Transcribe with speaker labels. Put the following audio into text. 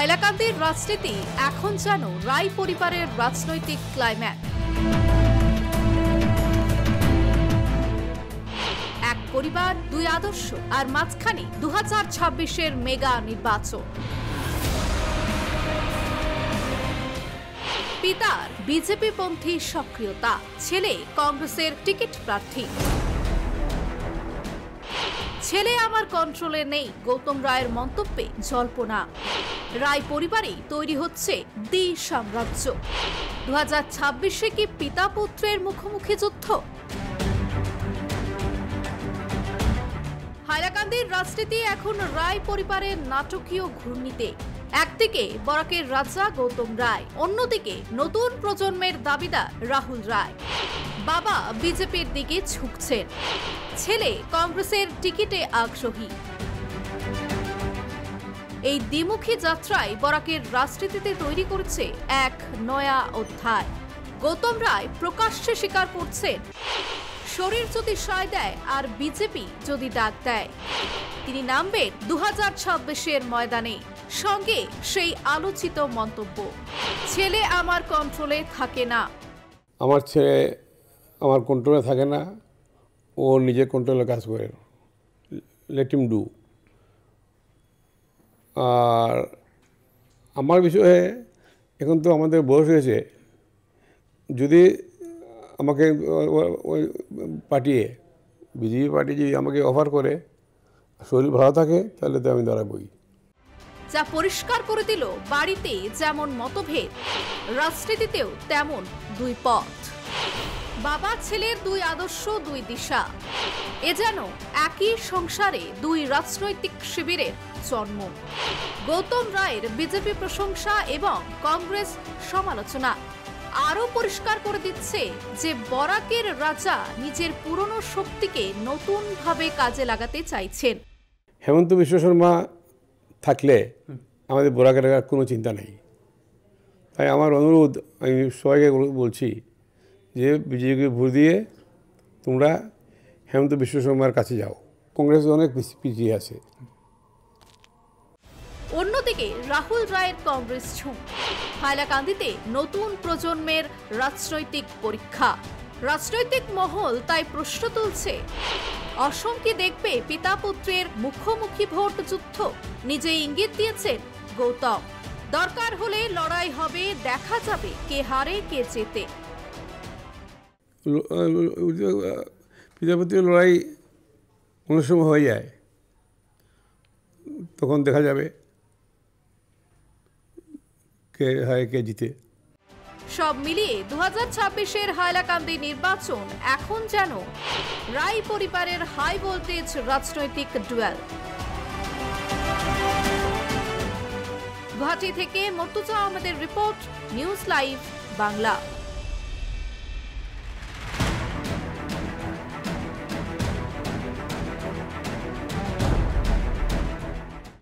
Speaker 1: হাইলাকান্দির রাজনীতি এখন যেন রায় পরিবারের রাজনৈতিক ক্লাইম্যাক্স। এক পরিবার, দুই আদর্শ, আর মাঝখানে 2026-এর মেগা নির্বাচন। পিতার বিজেপি পন্থী সক্রিয়তা, ছেলে কংগ্রেসের টিকিট প্রার্থী। ছেলে আমার কন্ট্রোলে নেই, গৌতম রায়ের মন্তব্যে জল্পনা। রায় পরিবারেই তৈরি হচ্ছে দ্বি সাম্রাজ্য। 2026-এ কি পিতা পুত্রের মুখোমুখি যুদ্ধ? হাইলাকান্দির রাজনীতি এখন রায় পরিবারের নাটকীয় ঘূর্ণিতে। একদিকে বরাকের রাজা গৌতম রায়, অন্যদিকে নতুন প্রজন্মের দাবিদার রাহুল রায়। বাবা বিজেপির দিকে ঝুঁকছেন, ছেলে কংগ্রেসের টিকিটে আগ্রহী। এই দ্বিমুখী যাত্রায় বরাকের রাজনীতিতে তৈরি করেছে এক নয়া অধ্যায়। গৌতম রায় প্রকাশ্যে স্বীকার করছেন, শরীর যদি সায় দেয় আর বিজেপি যদি ডাক দেয়, তিনি নামবেন 2026-এর ময়দানে। সঙ্গে সেই আলোচিত মন্তব্য, ছেলে আমার কন্ট্রোলে থাকে না।
Speaker 2: আমার ছেলে আমার কন্ট্রোলে থাকে না, ও নিজের কন্ট্রোলে কাজ করে, লেট হিম ডু। আর আমার বিষয়ে এখন তো আমাদের বয়স হয়েছে, যদি আমাকে ওই পাঠিয়ে বিজেপি পার্টি যদি আমাকে অফার করে, শরীর ভালো থাকে, তাহলে তো আমি দাঁড়াবই।
Speaker 1: যা পরিষ্কার করে দিল, বাড়িতে যেমন মতভেদ, রাজনীতিতেও তেমন দুই পথ। বাবা ছেলের দুই আদর্শ, দুই দিশা। এ যেন একই সংসারে দুই রাজনৈতিক শিবিরের জন্ম। গৌতম রায়ের বিজেপি প্রশংসা এবং কংগ্রেস সমালোচনা আরো পরিষ্কার করে দিচ্ছে যে বরাকের রাজা নিজের পুরনো শক্তিকে নতুন ভাবে কাজে লাগাতে চাইছেন।
Speaker 2: হেমন্ত বিশ্ব শর্মা থাকলে আমাদের বরাকের কোনো চিন্তা নেই। তাই আমার অনুরোধ, আমি সবাইকে বলছি যে বিজেপিকে ভোট দিয়ে তোমরা হেমন্ত বিশ্ব শর্মার কাছে যাও। কংগ্রেস অনেক পিছিয়ে আছে।
Speaker 1: অন্যদিকে রাহুল রায়ের কংগ্রেস ঝুঁক। হাইলাকান্দিতে নতুন প্রজন্মের রাজনৈতিক পরীক্ষা। রাজনৈতিক মহল তাই প্রশ্ন তুলছে, অসম কি দেখবে পিতা পুত্রের মুখোমুখি ভোট যুদ্ধ? নিজে ইঙ্গিত দিয়েছেন গৌতম, দরকার হলে লড়াই হবে, দেখা যাবে কে হারে কে জেতে।
Speaker 2: পিতা পুত্রের লড়াই কোনো সময় হয়ে যায়, তখন দেখা যাবে কে হারে কে জিতে।
Speaker 1: সব মিলিয়ে 2026-এর হাইলাকান্দি নির্বাচন এখন যেন রায় পরিবারের হাই ভোল্টেজ রাজনৈতিক ডুয়েল। গুয়াহাটি থেকে মর্তুজা আহমেদের রিপোর্ট, নিউজ লাইভ বাংলা।